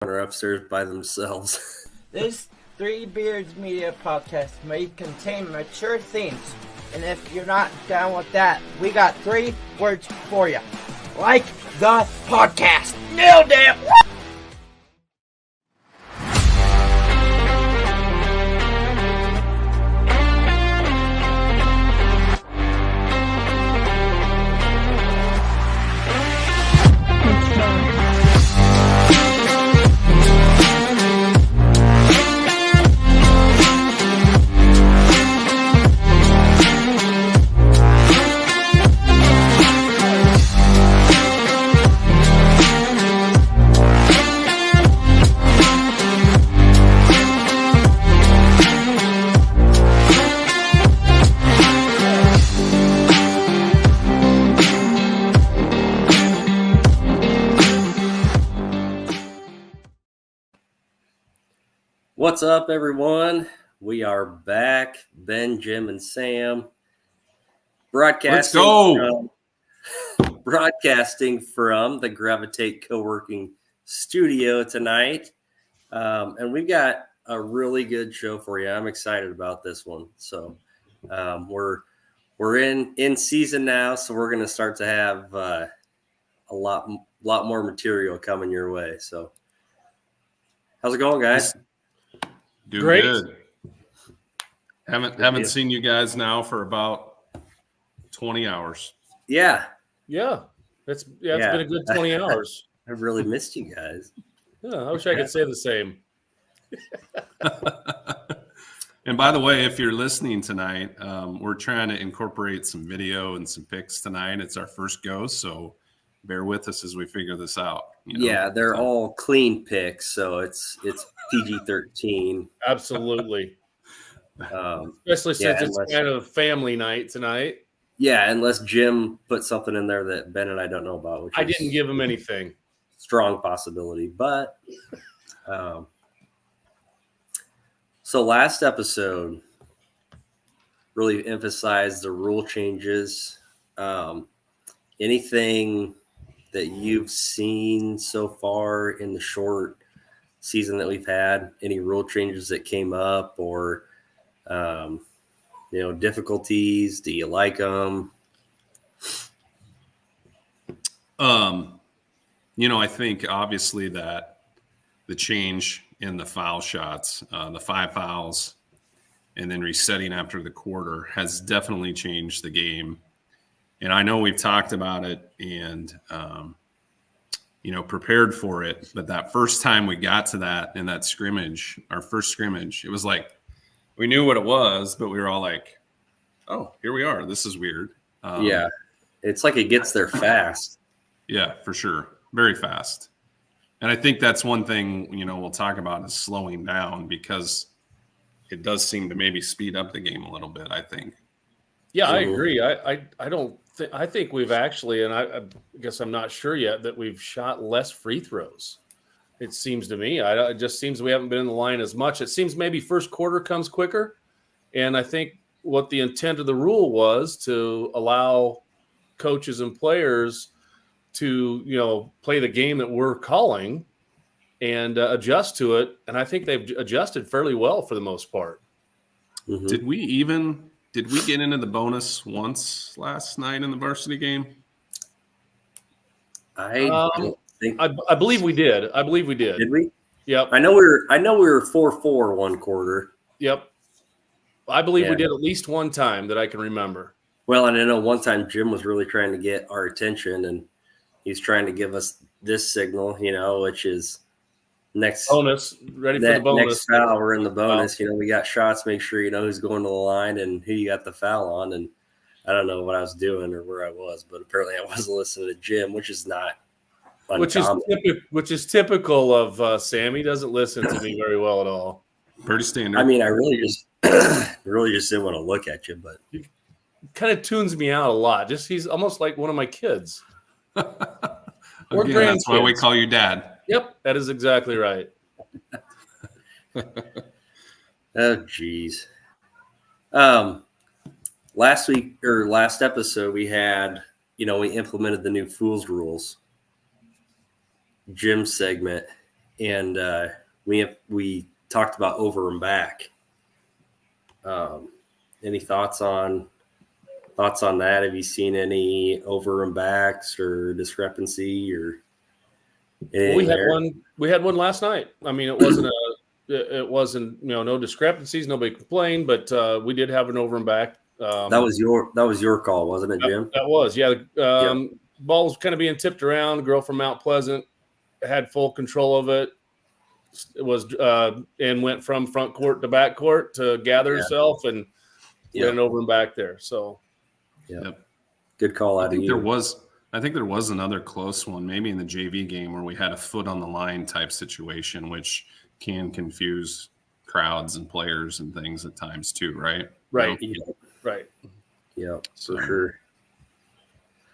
are upstairs by themselves. This Three Beards Media podcast may contain mature themes, and if you're not down with that, we got 3 words for you. Like the podcast. Nailed it! What's up, everyone? We are back. Ben, Jim, and Sam. Let's go. Broadcasting from the Gravitate Co-working Studio tonight. And we've got a really good show for you. I'm excited about this one. So we're in season now, so we're going to start to have a lot more material coming your way. So how's it going, guys? Doing Great. good. Haven't seen you guys now for about 20 hours. Yeah. Yeah. It's been a good 20 hours. I've really missed you guys. Yeah, I wish I could say the same. And by the way, if you're listening tonight, we're trying to incorporate some video and some pics tonight. It's our first go, so bear with us as we figure this out. Yeah, they're all clean picks, so it's PG-13. Absolutely. Especially since it's kind of family night tonight. Yeah, unless Jim put something in there that Ben and I don't know about. Which I didn't give him anything. Strong possibility, but so last episode really emphasized the rule changes. Anything that you've seen so far in the short season that we've had, any rule changes that came up or, difficulties? Do you like them? I think obviously that the change in the foul shots, the 5 fouls, and then resetting after the quarter has definitely changed the game. And I know we've talked about it and, prepared for it. But that first time we got to that in that scrimmage, our first scrimmage, it was like we knew what it was, but we were all like, oh, here we are. This is weird. Yeah, it's like it gets there fast. Yeah, for sure. Very fast. And I think that's one thing, we'll talk about is slowing down because it does seem to maybe speed up the game a little bit, I think. Yeah, I agree. I think we've actually, and I guess I'm not sure yet, that we've shot less free throws. It seems to me. It just seems we haven't been in the line as much. It seems maybe first quarter comes quicker. And I think what the intent of the rule was to allow coaches and players to, play the game that we're calling and adjust to it. And I think they've adjusted fairly well for the most part. Mm-hmm. Did we get into the bonus once last night in the varsity game? I don't think. I believe we did. Did we? Yep. I know we were 4-4 one quarter. Yep. I believe we did at least one time that I can remember. Well, and I know one time Jim was really trying to get our attention, and he's trying to give us this signal, which is next bonus, ready for the bonus. Next foul, we're in the bonus. We got shots. Make sure you know who's going to the line and who you got the foul on. And I don't know what I was doing or where I was, but apparently I wasn't listening to Jim, which is not uncommon. Which is typical of Sam. He doesn't listen to me very well at all. Pretty standard. I mean, I really just didn't want to look at you, but he kind of tunes me out a lot. He's almost like one of my kids. Again, that's why we call you Dad. Yep, that is exactly right. Oh, geez. Last episode we had, we implemented the new Fools rules gym segment, and we talked about over and back. Any thoughts on that? Have you seen any over and backs or discrepancy or anything? We had one last night. I mean, it wasn't no discrepancies, nobody complained, but we did have an over and back. That was your call, wasn't it, Jim? That was, yeah. Ball was kind of being tipped around. The girl from Mount Pleasant had full control of it. It was and went from front court to back court to gather herself and ran over and back there. So, Good call out of you. I think there was another close one, maybe in the JV game where we had a foot on the line type situation, which can confuse crowds and players and things at times too, right? Right. Right. Yeah, for sure.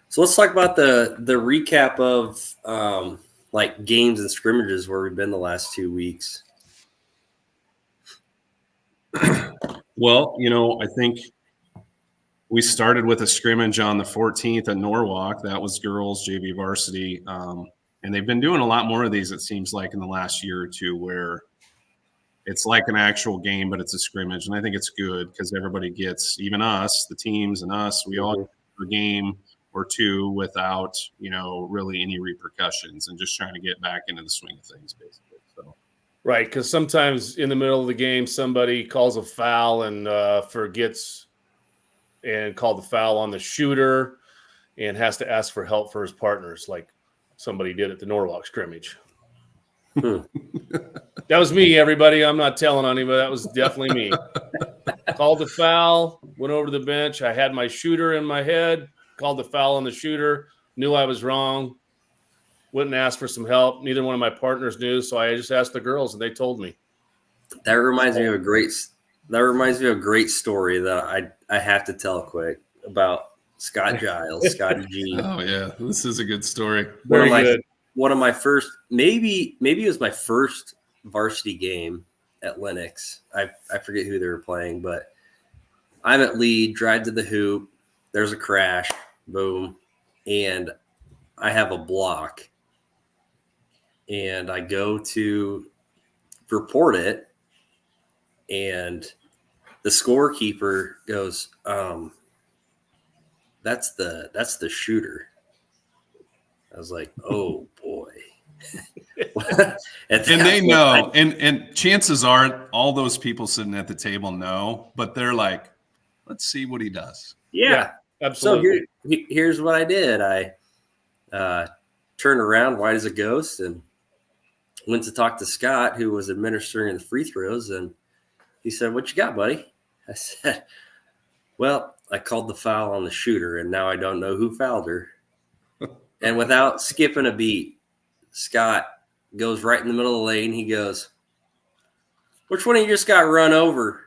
So let's talk about the recap of like games and scrimmages where we've been the last 2 weeks. Well, I think we started with a scrimmage on the 14th at Norwalk. That was girls JV varsity. And they've been doing a lot more of these, it seems like, in the last year or two, where it's like an actual game, but it's a scrimmage. And I think it's good because everybody gets, even us, the teams and us, we all get a game or two without, really any repercussions and just trying to get back into the swing of things, basically. So. Right, because sometimes in the middle of the game, somebody calls a foul and forgets and called the foul on the shooter and has to ask for help for his partners, like somebody did at the Norwalk scrimmage. That was me, everybody. I'm not telling on anybody. That was definitely me. Called the foul, went over to the bench. I had my shooter in my head, called the foul on the shooter, knew I was wrong, went and asked for some help. Neither one of my partners knew, so I just asked the girls, and they told me. That reminds me of a great story that I have to tell quick about Scott Giles, Scotty G. Oh yeah, this is a good story. Very good. One of my first, maybe it was my first varsity game at Lennox. I forget who they were playing, but I'm at lead, drive to the hoop. There's a crash, boom, and I have a block. And I go to report it, and the scorekeeper goes, that's the shooter. I was like, oh boy. And they know, and chances are all those people sitting at the table know, but they're like, let's see what he does. Yeah, absolutely. So here's what I did. I turned around white as a ghost and went to talk to Scott, who was administering the free throws, and he said, "What you got, buddy?" I said, "Well, I called the foul on the shooter, and now I don't know who fouled her." And without skipping a beat, Scott goes right in the middle of the lane. He goes, "Which one of you just got run over?"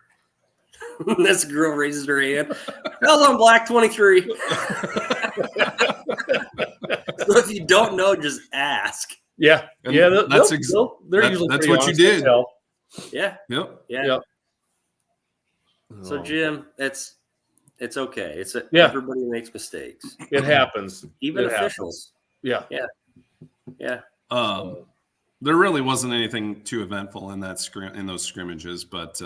This girl raises her hand. That was on black 23. So if you don't know, just ask. Yeah, And yeah. they're usually that's pretty what you honest did. to tell. Yeah. Yep. Yeah. Yep. So Jim, it's okay. Yeah. Everybody makes mistakes. It happens. Even It officials. Yeah. Yeah. There really wasn't anything too eventful in those scrimmages, but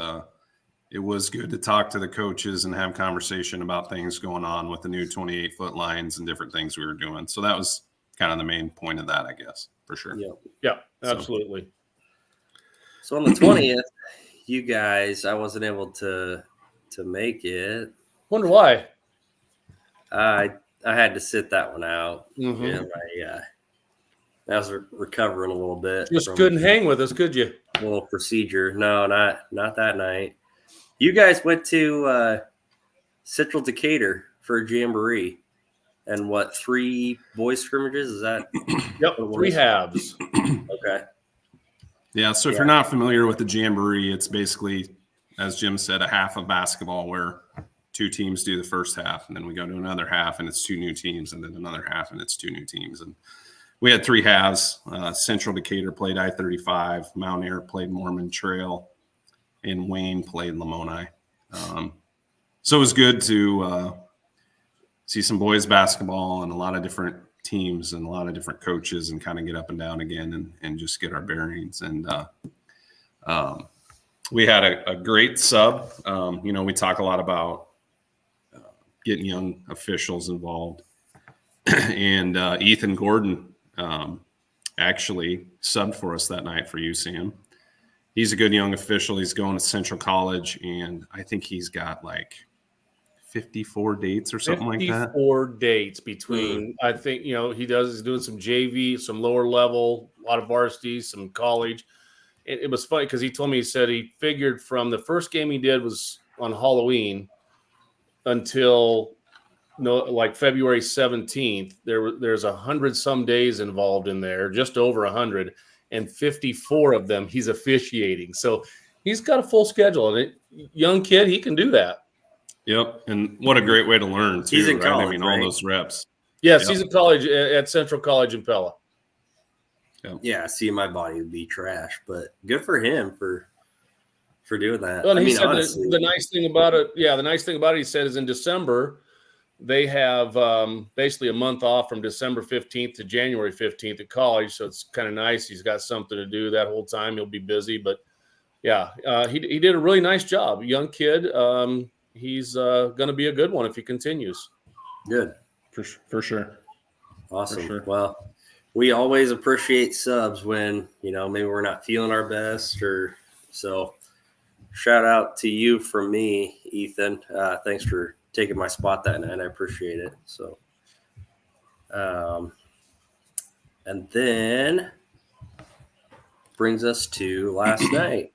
it was good to talk to the coaches and have conversation about things going on with the new 28-foot lines and different things we were doing. So that was kind of the main point of that, I guess, for sure. Yeah. Yeah, absolutely. So on the 20th, you guys, I wasn't able to make it. Wonder why. I had to sit that one out. Mm-hmm. And I was recovering a little bit. Just from couldn't hang with us, could you? a little procedure. No, not that night. You guys went to Central Decatur for a jamboree. And what, 3 boys scrimmages? Is that? Yep, 3 halves. Okay. Yeah, so if you're not familiar with the jamboree, it's basically, as Jim said, a half of basketball where 2 teams do the first half, and then we go to another half, and it's 2 new teams, and then another half, and it's 2 new teams. And we had 3 halves. Central Decatur played I-35, Mount Airy played Mormon Trail, and Wayne played Lamoni. So it was good to see some boys basketball and a lot of different teams and a lot of different coaches and kind of get up and down again and just get our bearings. And we had a great sub. We talk a lot about getting young officials involved. And Ethan Gordon actually subbed for us that night for USAM. He's a good young official. He's going to Central College, and I think he's got like 54 dates or something like that. 54 dates between, I think, he's doing some JV, some lower level, a lot of varsity, some college. It was funny because he told me, he said he figured from the first game he did was on Halloween until like February 17th, there's 100 some days involved in there, just over 100, and 54 of them he's officiating. So he's got a full schedule, and young kid, he can do that. Yep, and what a great way to learn too. He's in right? college, I mean, right? all those reps. Yes, Yep. He's in college at Central College in Pella. Yeah, see, my body would be trash, but good for him for doing that. Well, I he mean, said honestly, the nice thing about it, he said, is in December they have basically a month off from December 15th to January 15th at college, so it's kind of nice. He's got something to do that whole time. He'll be busy, but yeah, he did a really nice job. Young kid. He's going to be a good one if he continues. good. For sure. Awesome. For sure. Well, we always appreciate subs when, maybe we're not feeling our best so shout out to you from me, Ethan. Thanks for taking my spot that night. I appreciate it. So, and then brings us to last night.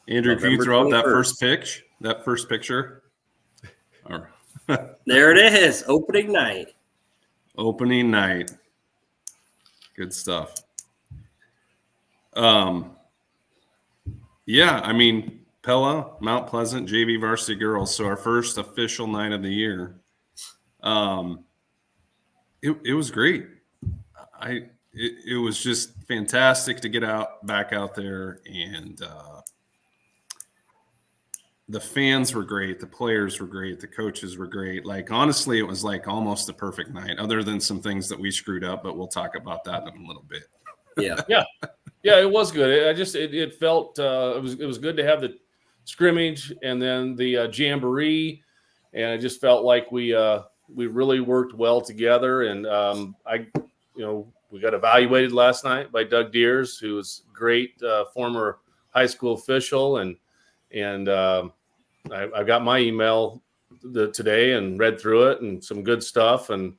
Andrew, can you November throw up 21st. that first picture? There it is. Opening night. Opening night. Good stuff. Yeah, I mean, Pella, Mount Pleasant, JV varsity girls. So our first official night of the year. It was great. It was just fantastic to get back out there, and the fans were great. The players were great. The coaches were great. Like, honestly, it was like almost a perfect night, other than some things that we screwed up, but we'll talk about that in a little bit. Yeah. Yeah, it was good. It felt it was good to have the scrimmage and then the jamboree, and it just felt like we really worked well together. And we got evaluated last night by Doug Deers, who was great, former high school official, and I got my email today and read through it, and some good stuff, and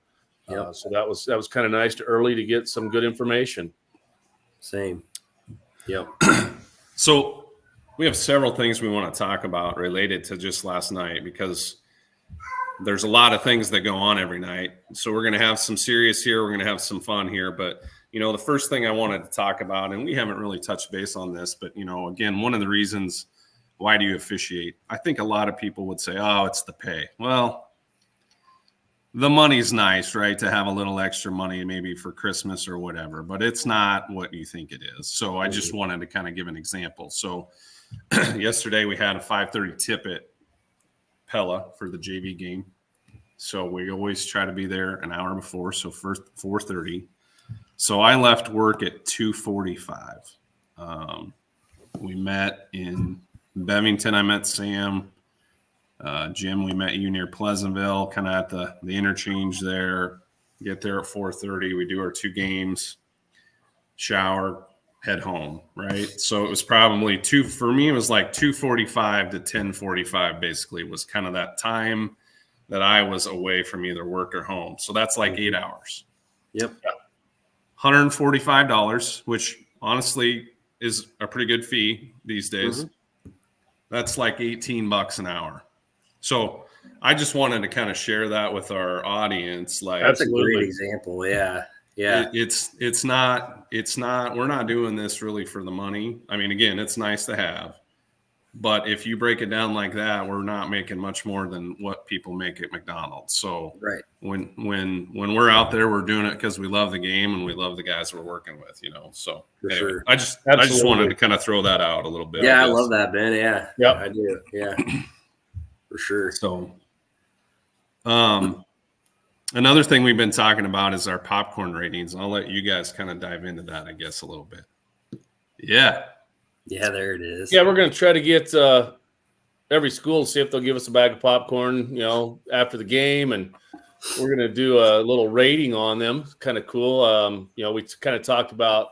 so that was kind of nice early to get some good information. Same. Yep. So we have several things we want to talk about related to just last night, because there's a lot of things that go on every night. So we're going to have some serious here. We're going to have some fun here. But, the first thing I wanted to talk about, and we haven't really touched base on this, but, again, one of the reasons why do you officiate? I think a lot of people would say, oh, it's the pay. Well, the money's nice, right? To have a little extra money maybe for Christmas or whatever, but it's not what you think it is. So I just wanted to kind of give an example. So yesterday we had a 5:30 tip at Pella for the JV game. So we always try to be there an hour before. So first 4:30. So I left work at 2:45. We met in Bevington. I met Sam. Jim, we met you near Pleasantville, kind of at the interchange there. Get there at 4:30. We do our 2 games, shower, head home, right? So it was probably for me, it was like 2:45 to 10:45 basically was kind of that time that I was away from either work or home. So that's like 8 hours. Yep. $145, which honestly is a pretty good fee these days. Mm-hmm. That's like $18 an hour. So I just wanted to kind of share that with our audience. Like, that's a great example. Yeah. Yeah. It's not, we're not doing this really for the money. I mean, again, it's nice to have, but if you break it down like that, we're not making much more than what people make at McDonald's. So right. When we're out there, we're doing it because we love the game and we love the guys we're working with, so for anyway, sure. I just wanted to kind of throw that out a little bit. Yeah. I love that, Ben. Yeah. Yeah, I do. Yeah. For sure. So, Another thing we've been talking about is our popcorn ratings. I'll let you guys kind of dive into that, I guess, a little bit. Yeah. Yeah, there it is. Yeah, we're going to try to get every school to see if they'll give us a bag of popcorn, after the game, and we're going to do a little rating on them. Kind of cool. We kind of talked about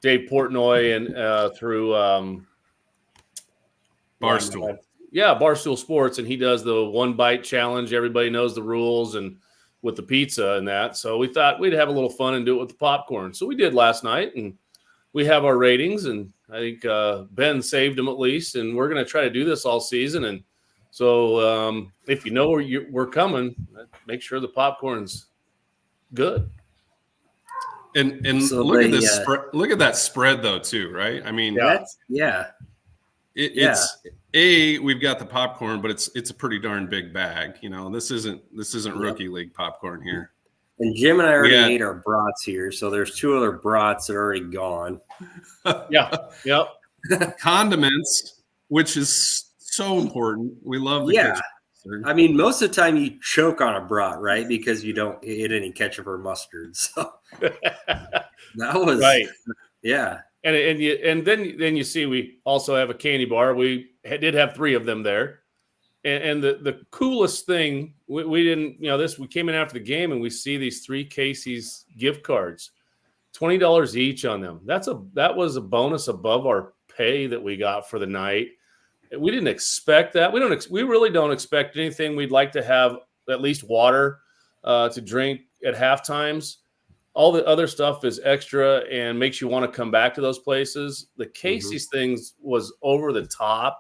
Dave Portnoy and through Barstool. Barstool Sports, and he does the 1 bite challenge. Everybody knows the rules, and with the pizza and that. So we thought we'd have a little fun and do it with the popcorn. So we did last night, and we have our ratings, and I think Ben saved them at least, and we're going to try to do this all season. And so if you know we're coming, make sure the popcorn's good. And So look at this. Look at that spread, though, too, right? I mean, we've got the popcorn, but it's a pretty darn big bag. This isn't rookie league popcorn here. And Jim and I already ate our brats here, so there's 2 other brats that are already gone. Yeah. Yep. Condiments, which is so important. We love the kitchen. I mean, most of the time you choke on a brat, right? Because you don't eat any ketchup or mustard. So that was right. Yeah. And then you see we also have a candy bar. We did have 3 of them there. And the coolest thing, we didn't, we came in after the game and we see these 3 Casey's gift cards, $20 each on them. That was a bonus above our pay that we got for the night. We didn't expect that. We really don't expect anything. We'd like to have at least water to drink at half times. All the other stuff is extra and makes you want to come back to those places. The Casey's things was over the top.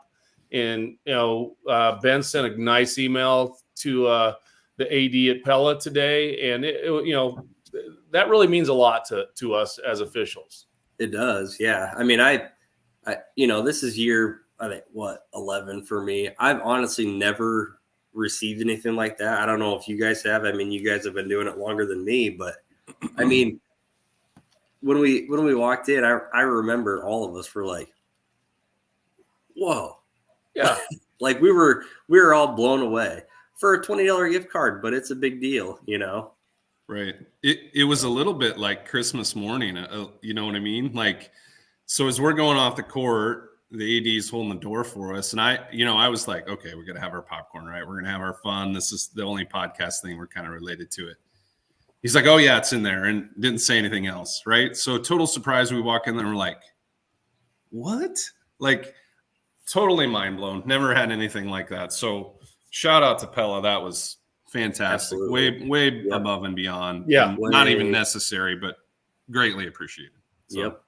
And, Ben sent a nice email to the AD at Pella today. And, that really means a lot to us as officials. It does. Yeah. I mean, I this is year, I think, 11 for me. I've honestly never received anything like that. I don't know if you guys have. I mean, you guys have been doing it longer than me, but I mean, when we walked in, I remember all of us were like, whoa. Yeah. Like we were all blown away for a $20 gift card, but it's a big deal, Right. It was a little bit like Christmas morning. You know what I mean? Like, so as we're going off the court, the AD's holding the door for us. And I was like, okay, we're going to have our popcorn, right? We're going to have our fun. This is the only podcast thing we're kind of related to it. He's like, oh yeah, it's in there, and didn't say anything else. Right. So total surprise. We walk in there and we're like, what? Like, totally mind blown. Never had anything like that. So shout out to Pella. That was fantastic. Absolutely. Way above and beyond. Yeah. Not even necessary, but greatly appreciated. So, Yep.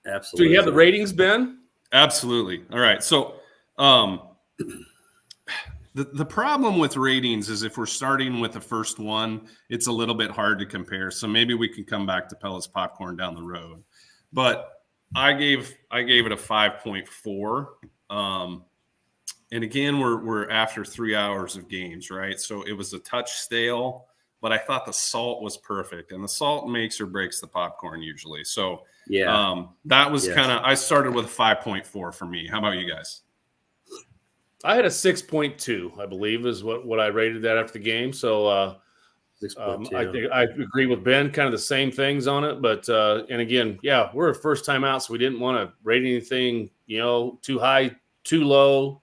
Absolutely. Do you have the ratings, Ben? Absolutely. All right. So the problem with ratings is if we're starting with the first one, it's a little bit hard to compare. So maybe we can come back to Pella's popcorn down the road. But I gave it a 5.4. And again, we're after 3 hours of games, right? So it was a touch stale, but I thought the salt was perfect, and the salt makes or breaks the popcorn usually. So that was I started with a 5.4 for me. How about you guys? I had a 6.2, I believe, is what I rated that after the game. So I think I agree with Ben, kind of the same things on it. But and again, we're a first time out, so we didn't want to rate anything, too high, too low.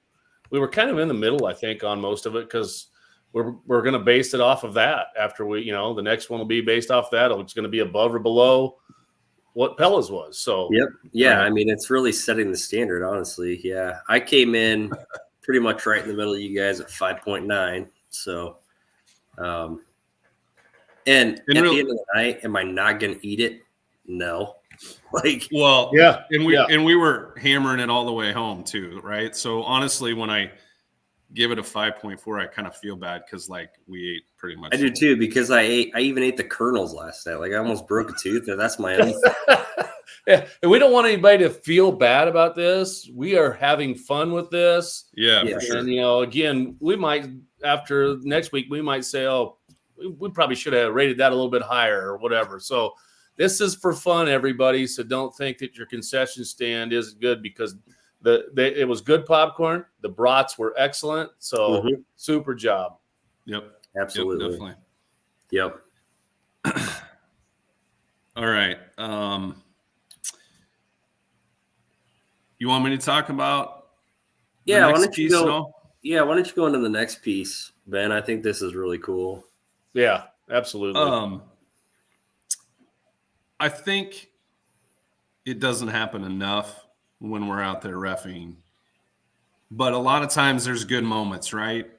We were kind of in the middle, I think, on most of it because we're going to base it off of that. After we, the next one will be based off that. It's going to be above or below what Pella's was. So yep, I mean, it's really setting the standard, honestly. Yeah, I came in pretty much right in the middle of you guys at 5.9. So, and at the end of the night, am I not going to eat it? No. And we were hammering it all the way home too, right? So honestly, when I give it a 5.4, I kind of feel bad because we ate pretty much. I do too, because I even ate the kernels last night. I almost broke a tooth, and that's my own. Yeah, and we don't want anybody to feel bad about this. We are having fun with this. Yeah, for sure. And again, we might after next week we might say, oh, we probably should have rated that a little bit higher or whatever. So this is for fun, everybody. So don't think that your concession stand isn't good because it was good popcorn. The brats were excellent. So super job. Yep. Absolutely. Yep, definitely. Yep. All right. You want me to talk about the Yeah. Why next don't you piece at go? all? Yeah. Why don't you go into the next piece, Ben? I think this is really cool. Yeah, absolutely. I think it doesn't happen enough when we're out there reffing, but a lot of times there's good moments, right?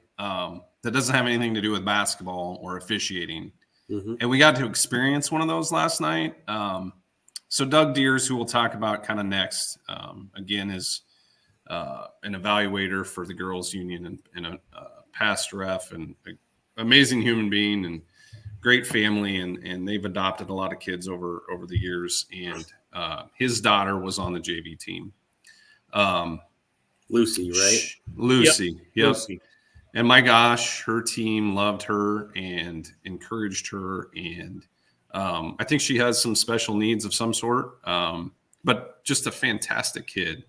That doesn't have anything to do with basketball or officiating. Mm-hmm. And we got to experience one of those last night. So Doug Deers, who we'll talk about kind of next, again, is an evaluator for the girls union and a past ref and an amazing human being and great family. And they've adopted a lot of kids over the years. And his daughter was on the JV team. Lucy, right? Lucy. Yep. Lucy. And my gosh, her team loved her and encouraged her. And I think she has some special needs of some sort, but just a fantastic kid.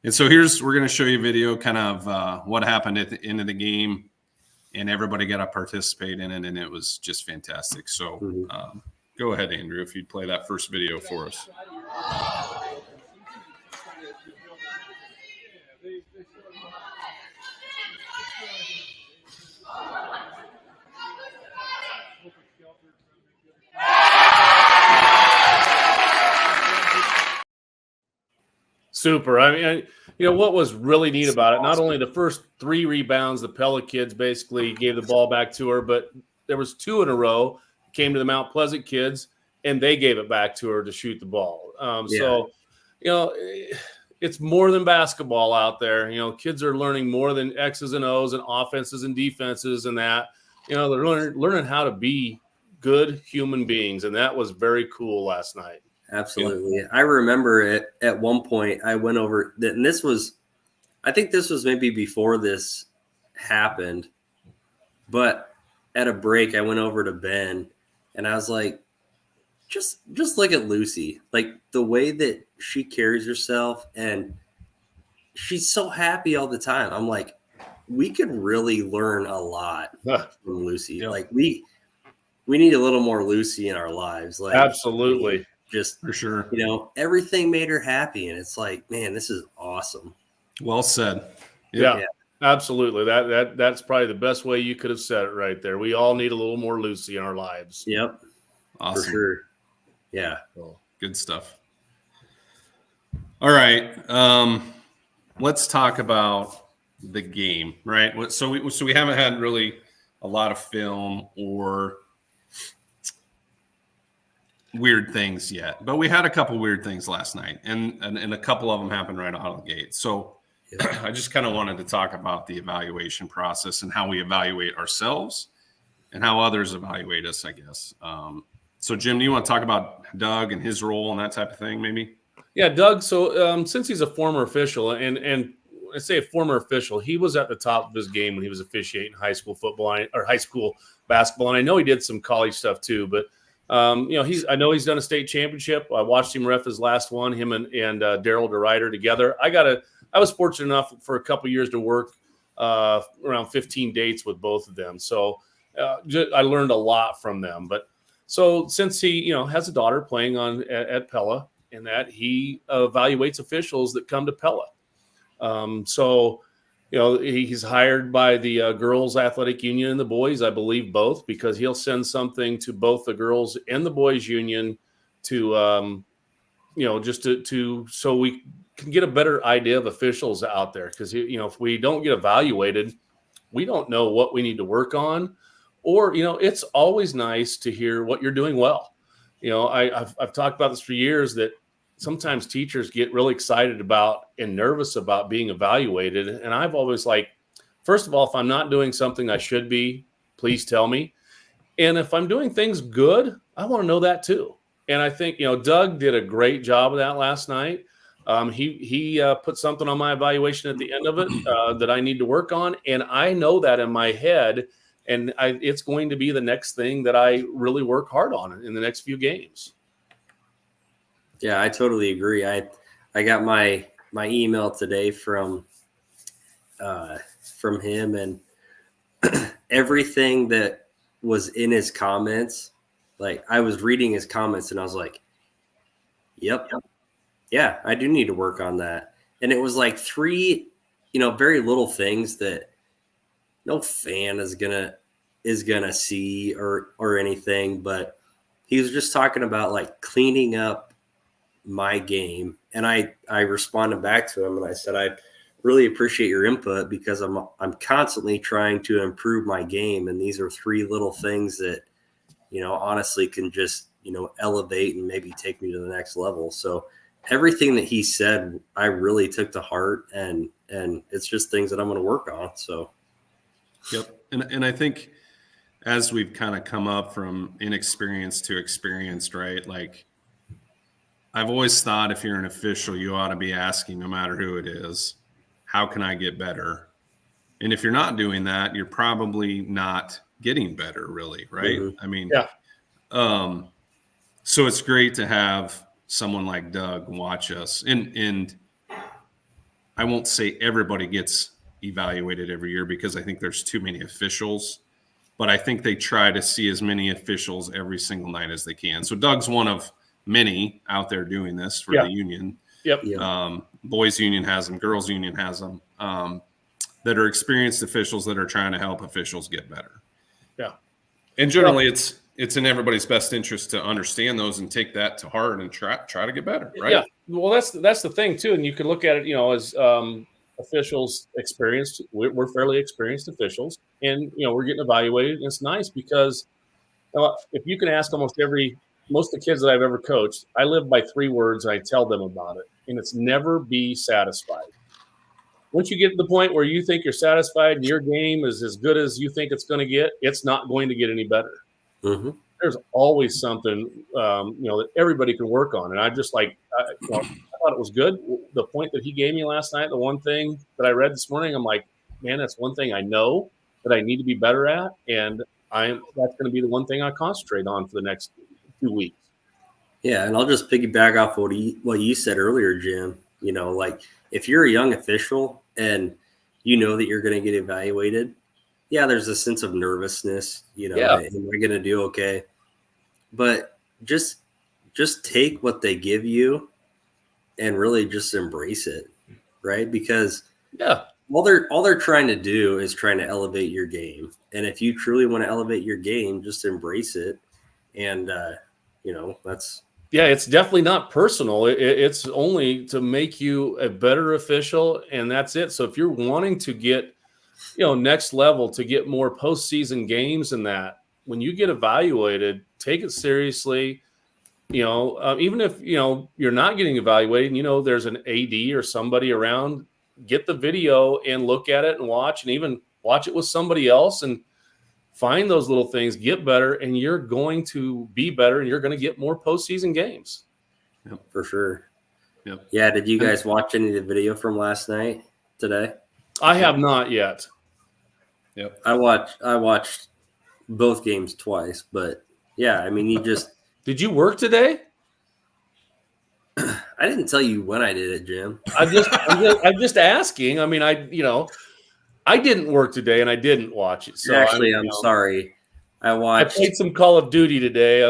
And so we're going to show you a video kind of what happened at the end of the game. And everybody got to participate in it. And it was just fantastic. So go ahead, Andrew, if you'd play that first video for us. Super. I mean, what was really neat about it, not only the first 3 rebounds, the Pella kids basically gave the ball back to her, but there was 2 in a row, came to the Mount Pleasant kids, and they gave it back to her to shoot the ball. So, it's more than basketball out there. Kids are learning more than X's and O's and offenses and defenses and that. They're learning how to be good human beings, and that was very cool last night. Absolutely. I remember it at one point I went over that, and I think this was maybe before this happened, but at a break I went over to Ben and I was like, just look at Lucy, like the way that she carries herself, and she's so happy all the time. I'm like, we could really learn a lot from Lucy. Yeah. Like we need a little more Lucy in our lives. Like Absolutely. Just For sure. Everything made her happy, and it's like, man, this is awesome. Well said. Yeah, absolutely. That's probably the best way you could have said it right there. We all need a little more Lucy in our lives. Yep. Awesome. For sure. Yeah. Good stuff. All right. Let's talk about the game, right? So we haven't had really a lot of film or weird things yet, but we had a couple weird things last night, and a couple of them happened right out of the gate. So I just kind of wanted to talk about the evaluation process and how we evaluate ourselves and how others evaluate us, I guess. So Jim, do you want to talk about Doug and his role and that type of thing, maybe? Yeah, Doug. So since he's a former official, and I say a former official, he was at the top of his game when he was officiating high school football or high school basketball, and I know he did some college stuff too, but I know he's done a state championship. I watched him ref his last one, him and Daryl DeRuyter together. I was fortunate enough for a couple years to work around 15 dates with both of them. So I learned a lot from them. But so since he, has a daughter playing at Pella, and that he evaluates officials that come to Pella. He's hired by the girls athletic union and the boys, I believe both, because he'll send something to both the girls and the boys union to, just to so we can get a better idea of officials out there. Because, if we don't get evaluated, we don't know what we need to work on. Or, it's always nice to hear what you're doing well. I've talked about this for years, that sometimes teachers get really excited about and nervous about being evaluated. And I've always first of all, if I'm not doing something I should be, please tell me. And if I'm doing things good, I want to know that too. And I think, Doug did a great job of that last night. He put something on my evaluation at the end of it that I need to work on. And I know that in my head, and it's going to be the next thing that I really work hard on in the next few games. Yeah, I totally agree. I got my email today from him, and everything that was in his comments, like I was reading his comments and I was like, yep, yeah, I do need to work on that. And it was like 3, very little things that no fan is gonna see or anything, but he was just talking about like cleaning up my game. And I responded back to him and I said, I really appreciate your input because I'm constantly trying to improve my game. And these are 3 little things that, honestly can just, elevate and maybe take me to the next level. So everything that he said, I really took to heart, and it's just things that I'm going to work on. So. Yep. And I think as we've kind of come up from inexperienced to experienced, right? Like I've always thought if you're an official, you ought to be asking, no matter who it is, how can I get better? And if you're not doing that, you're probably not getting better, really, right? Mm-hmm. I mean, Yeah. So it's great to have someone like Doug watch us. And I won't say everybody gets evaluated every year because I think there's too many officials, but I think they try to see as many officials every single night as they can. So Doug's one of many out there doing this for the union. Yep. Yeah. Boys union has them, girls union has them, that are experienced officials that are trying to help officials get better. Yeah. And generally it's in everybody's best interest to understand those and take that to heart and try to get better. Right. Yeah. Well, that's the thing too. And you can look at it, as, officials experienced. We're fairly experienced officials, and we're getting evaluated. And it's nice because if you can ask most of the kids that I've ever coached, I live by 3 words. And I tell them about it, and it's never be satisfied. Once you get to the point where you think you're satisfied and your game is as good as you think it's going to get, it's not going to get any better. Mm-hmm. There's always something that everybody can work on, and I just I thought it was good. The point that he gave me last night, the one thing that I read this morning, I'm like, man, that's one thing I know that I need to be better at, and that's going to be the one thing I concentrate on for the next 2 weeks. Yeah, and I'll just piggyback off what you said earlier, Jim. Like if you're a young official and you know that you're going to get evaluated, yeah, there's a sense of nervousness. Am I going to do okay? But just take what they give you and really just embrace it, right? Because all they're trying to do is trying to elevate your game. And if you truly want to elevate your game, just embrace it. And that's it's definitely not personal. It's only to make you a better official, and that's it. So if you're wanting to get next level, to get more postseason games, and that when you get evaluated, take it seriously. Even if you're not getting evaluated, there's an AD or somebody around, get the video and look at it and watch, and even watch it with somebody else and find those little things, get better, and you're going to be better, and you're going to get more postseason games. Yep, for sure. Yep. Yeah. Did you guys watch any of the video from last night today? I have not yet. Yep. I watched both games twice, but yeah, I mean, Did you work today? I didn't tell you when I did it, Jim. I'm just asking. I mean, I didn't work today, and I didn't watch it. So Actually, I'm sorry. I played some Call of Duty today.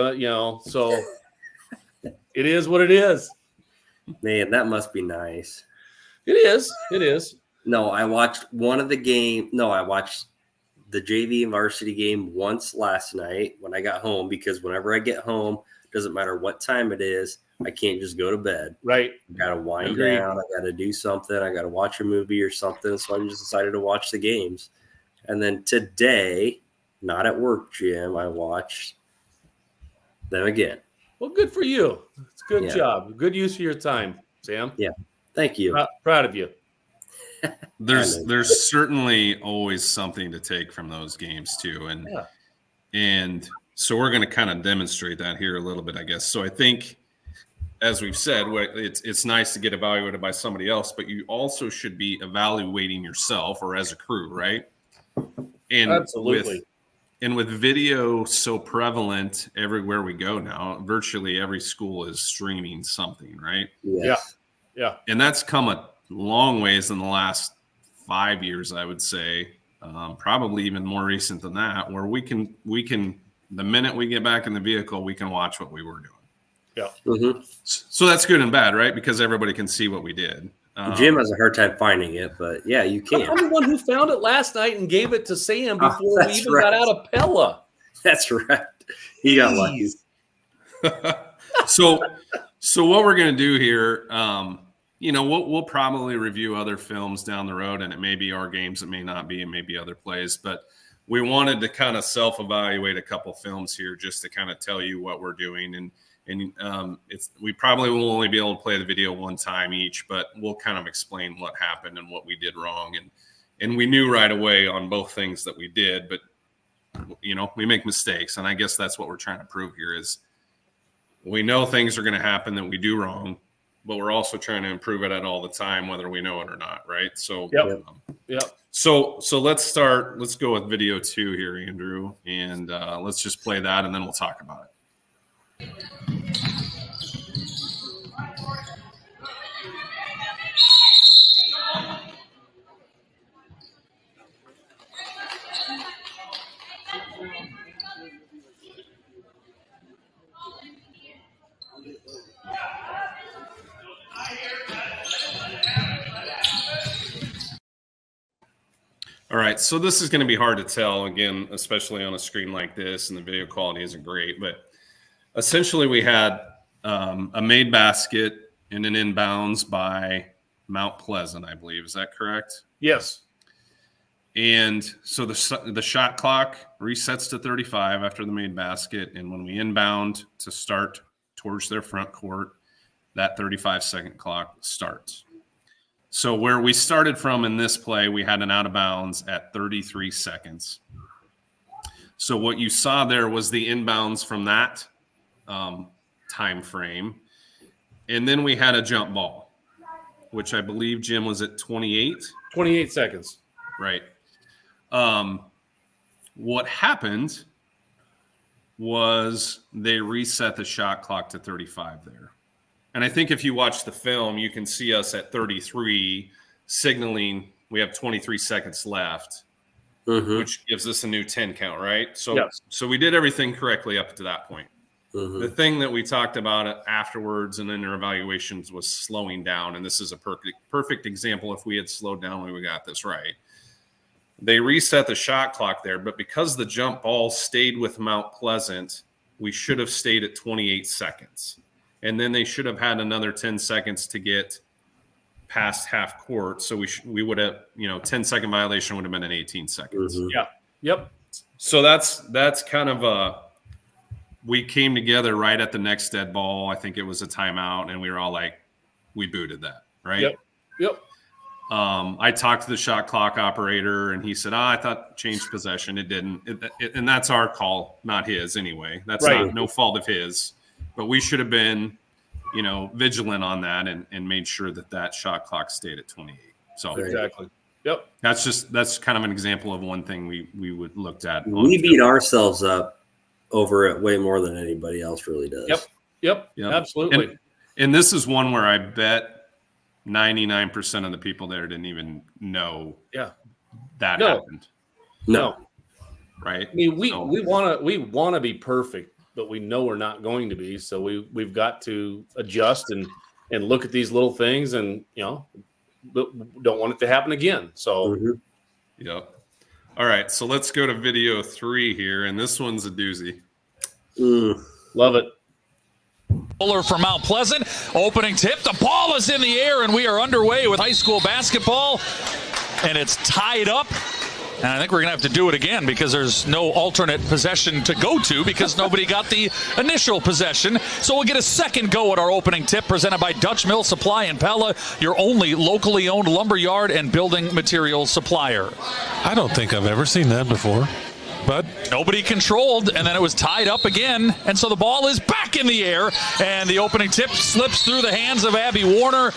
So it is what it is. Man, that must be nice. It is. It is. No, I watched one of the game. No, I watched the JV and varsity game once last night when I got home, because whenever I get home, doesn't matter what time it is, I can't just go to bed. Right. I got to wind Agreed. down. I got to do something. I got to watch a movie or something. So I just decided to watch the games. And then today, not at work, Jim, I watched them again. Well, good for you. It's a good Yeah. job. Good use of your time, Sam. Yeah. Thank you. Proud of you. There's certainly always something to take from those games too. And so we're going to kind of demonstrate that here a little bit, I guess. So I think, as we've said, it's nice to get evaluated by somebody else, but you also should be evaluating yourself or as a crew, right? And Absolutely. with video so prevalent everywhere we go now, virtually every school is streaming something, right? Yes. Yeah. And that's come a long ways in the last 5 years, I would say. probably even more recent than that, where we can the minute we get back in the vehicle, we can watch what we were doing. Yeah. Mm-hmm. So that's good and bad, right? Because everybody can see what we did. Jim has a hard time finding it, but yeah, you can. I'm the one who found it last night and gave it to Sam before we that's even right. got out of Pella. That's right. He got lucky. So what we're going to do here, we'll probably review other films down the road, and it may be our games, it may not be, it may be other plays, but we wanted to kind of self-evaluate a couple films here just to kind of tell you what we're doing. And we probably will only be able to play the video one time each, but we'll kind of explain what happened and what we did wrong. And we knew right away on both things that we did, but we make mistakes. And I guess that's what we're trying to prove here is we know things are going to happen that we do wrong, but we're also trying to improve it at all the time, whether we know it or not. Right. So, Yep. So let's start. Let's go with video 2 here, Andrew, and let's just play that, and then we'll talk about it. All right, so this is going to be hard to tell, again, especially on a screen like this, and the video quality isn't great. But essentially, we had a made basket and an inbounds by Mount Pleasant, I believe. Is that correct? Yes. And so the shot clock resets to 35 after the made basket, and when we inbound to start towards their front court, that 35-second clock starts. So where we started from in this play, we had an out of bounds at 33 seconds. So what you saw there was the inbounds from that time frame. And then we had a jump ball, which I believe, Jim, was at 28. 28 seconds. Right. What happened was they reset the shot clock to 35 there. And I think if you watch the film, you can see us at 33 signaling we have 23 seconds left, which gives us a new 10 count, right? So, yes. So we did everything correctly up to that point. The thing that we talked about afterwards and in our evaluations was slowing down. And this is a perfect example. If we had slowed down, we got this right. They reset the shot clock there, but because the jump ball stayed with Mount Pleasant, we should have stayed at 28 seconds. And then they should have had another 10 seconds to get past half court. So we would have, 10-second violation would have been an 18 seconds. Yeah. Yep. So that's kind of we came together right at the next dead ball. I think it was a timeout, and we were all like, we booted that, right? Yep. I talked to the shot clock operator, and he said, I thought changed possession. It didn't. And that's our call, not his anyway. That's right. no fault of his. But we should have been, vigilant on that and made sure that shot clock stayed at 28. So Exactly. Yep. That's kind of an example of one thing we would looked at. We beat ourselves up over it way more than anybody else really does. Yep. Absolutely. And this is one where I bet 99% of the people there didn't even know that happened. No. Right. I mean, we want to be perfect, but we know we're not going to be. So we've got to adjust and look at these little things, and don't want it to happen again. So, Yep. All right. So let's go to video 3 here, and this one's a doozy. Love it. Bowler for Mount Pleasant. Opening tip. The ball is in the air, and we are underway with high school basketball, and it's tied up. And I think we're going to have to do it again because there's no alternate possession to go to because nobody got the initial possession. So we'll get a second go at our opening tip presented by Dutch Mill Supply in Pella, your only locally owned lumberyard and building materials supplier. I don't think I've ever seen that before. But nobody controlled, and then it was tied up again. And so the ball is back in the air, and the opening tip slips through the hands of Abby Warner.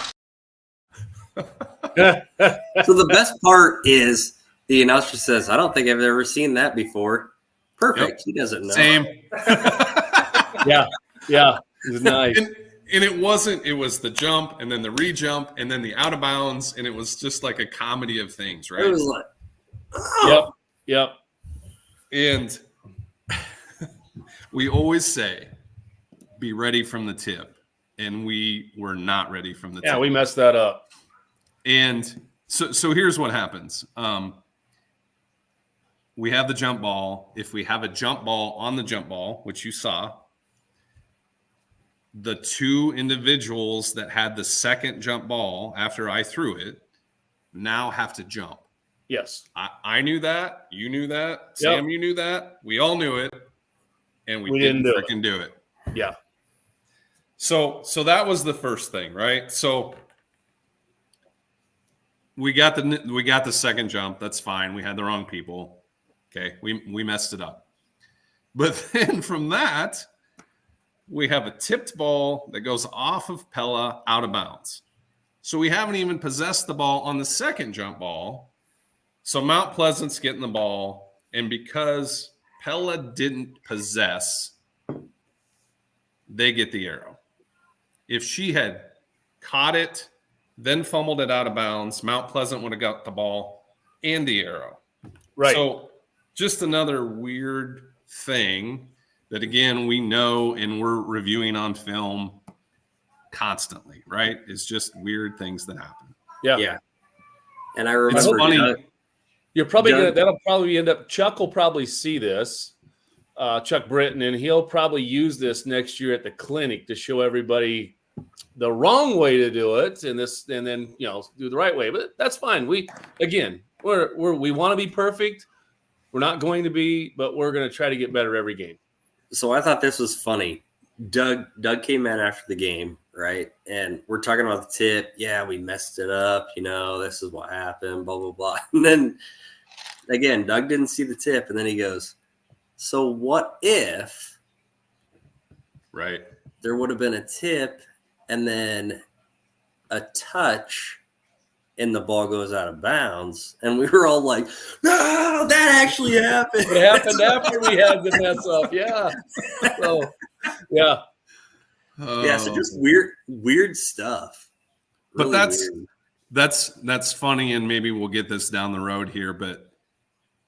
So the best part is the announcer says, I don't think I've ever seen that before. Perfect. Yep. He doesn't know. Same. Yeah. It was nice. And it was the jump and then the re-jump and then the out of bounds. And it was just like a comedy of things, right? It was like, Yep. And we always say, be ready from the tip. And we were not ready from the tip. Yeah, we messed that up. And so here's what happens. We have the jump ball. If we have a jump ball on the jump ball, which you saw, the two individuals that had the second jump ball after I threw it now have to jump. Yes. I knew that. You knew that. Sam, you knew that. We all knew it. And we didn't freaking do it. Yeah. So that was the first thing, right? So we got the second jump. That's fine. We had the wrong people. Okay. We messed it up. But then from that, we have a tipped ball that goes off of Pella out of bounds. So we haven't even possessed the ball on the second jump ball. So Mount Pleasant's getting the ball. And because Pella didn't possess, they get the arrow. If she had caught it, then fumbled it out of bounds, Mount Pleasant would have got the ball and the arrow. Right. So just another weird thing that, again, we know and we're reviewing on film constantly, right? It's just weird things that happen. Yeah. Yeah. And I remember It's funny. You're probably Doug- that'll probably end up. Chuck will probably see this, Chuck Britton, and he'll probably use this next year at the clinic to show everybody the wrong way to do it, and then do the right way. But that's fine. We want to be perfect. We're not going to be, but we're going to try to get better every game. So I thought this was funny. Doug came in after the game, right? And we're talking about the tip. Yeah, we messed it up. This is what happened, blah, blah, blah. And then, again, Doug didn't see the tip. And then he goes, so what if Right. there would have been a tip and then a touch and the ball goes out of bounds? And we were all like, no, that actually happened. It happened after we had the mess up. Yeah. So, yeah. Yeah, so just weird stuff. But Really weird. that's funny, and maybe we'll get this down the road here, but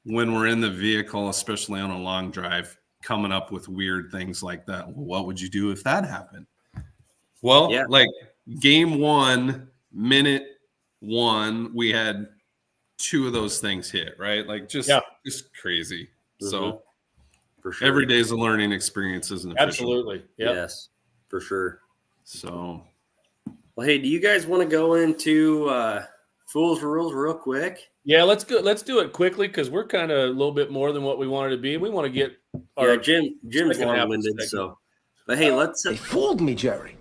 when we're in the vehicle, especially on a long drive, coming up with weird things like that, well, what would you do if that happened? Well, Yeah. like game 1, minute 1, we had 2 of those things hit, right? Like just crazy. So For sure. every day is a learning experience, isn't it? Absolutely. Yep. Yes, for sure. So Well, hey, do you guys want to go into Fools Rules real quick? Yeah, let's go. Let's do it quickly because we're kind of a little bit more than what we wanted to be. We want to get our Jim's second half of the long-winded, segment. so. But hey, let's. They fooled me, Jerry.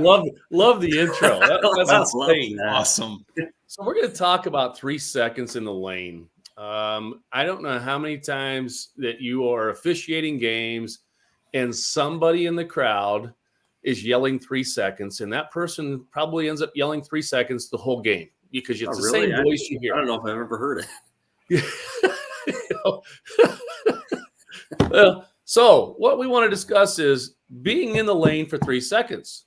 love the intro. That's Love insane. that. awesome. So we're going to talk about 3 seconds in the lane. I don't know how many times that you are officiating games and somebody in the crowd is yelling 3 seconds, and that person probably ends up yelling 3 seconds the whole game because it's Oh, the really? same voice you hear. I don't know if I've ever heard it. Well, so what we want to discuss is being in the lane for 3 seconds.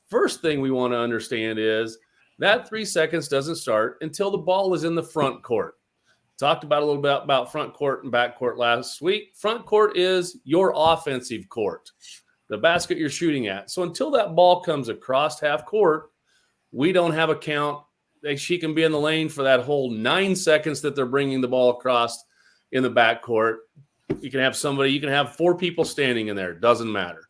First thing we want to understand is that 3 seconds doesn't start until the ball is in the front court. Talked about a little bit about front court and back court last week. Front court is your offensive court, the basket you're shooting at. So until that ball comes across half court, we don't have a count. She can be in the lane for that whole 9 seconds that they're bringing the ball across in the back court. You can have 4 people standing in there. Doesn't matter.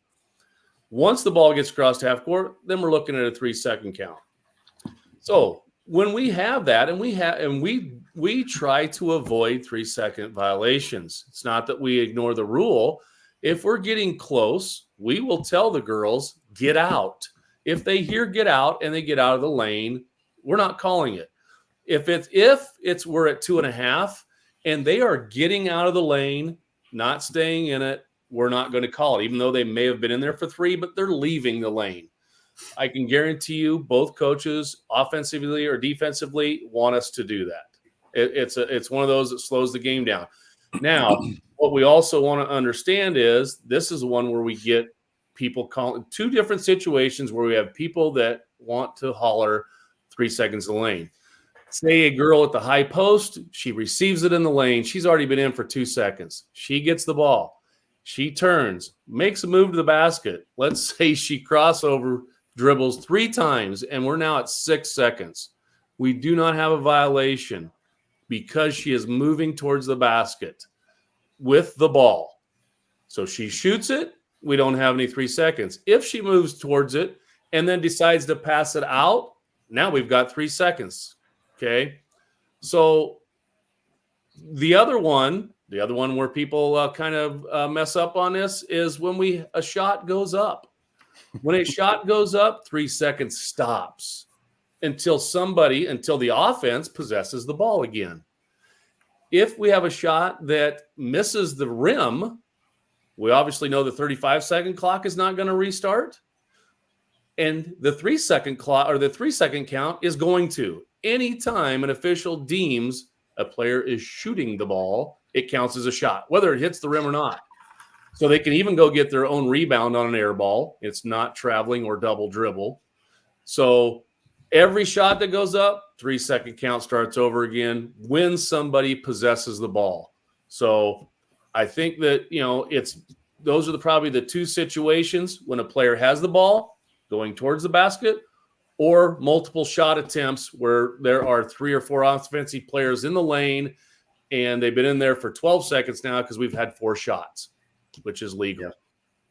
Once the ball gets across half court, then we're looking at a 3 second count. So when we have that, and we try to avoid 3 second violations. It's not that we ignore the rule. If we're getting close, we will tell the girls, get out. If they hear get out and they get out of the lane, we're not calling it. If we're at 2.5 and they are getting out of the lane, not staying in it, we're not going to call it, even though they may have been in there for 3, but they're leaving the lane. I can guarantee you both coaches, offensively or defensively, want us to do that. It's one of those that slows the game down. Now, what we also want to understand is this is one where we get people calling 2 different situations where we have people that want to holler 3 seconds in the lane. say a girl at the high post, she receives it in the lane. She's already been in for 2 seconds. She gets the ball. She turns, makes a move to the basket. Let's say she crossover dribbles 3 times, and we're now at 6 seconds. We do not have a violation because she is moving towards the basket with the ball. So she shoots it. We don't have any 3 seconds. If she moves towards it and then decides to pass it out, now we've got 3 seconds. Okay. So the other one where people kind of mess up on this is when a shot goes up. When a shot goes up, 3 seconds stops until the offense possesses the ball again. If we have a shot that misses the rim, we obviously know the 35-second clock is not going to restart. And the 3-second clock or the 3-second count is going to. Anytime an official deems a player is shooting the ball, it counts as a shot, whether it hits the rim or not. So they can even go get their own rebound on an air ball. It's not traveling or double dribble. So every shot that goes up, 3-second count starts over again when somebody possesses the ball. So I think that, those are probably the 2 situations when a player has the ball going towards the basket, or multiple shot attempts where there are 3 or 4 offensive players in the lane and they've been in there for 12 seconds now because we've had 4 shots, which is legal. Yeah.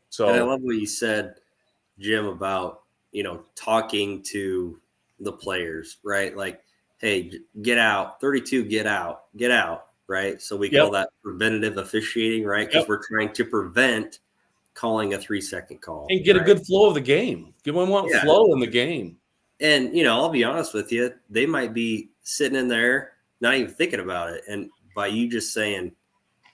So, and I love what you said, Jim, about, talking to the players, right? Like, hey, get out, 32, get out, right? So we call that preventative officiating, right? Because we're trying to prevent calling a 3-second call. And get a good flow of the game. Give them flow in the game. And, I'll be honest with you, they might be sitting in there, not even thinking about it. And by you just saying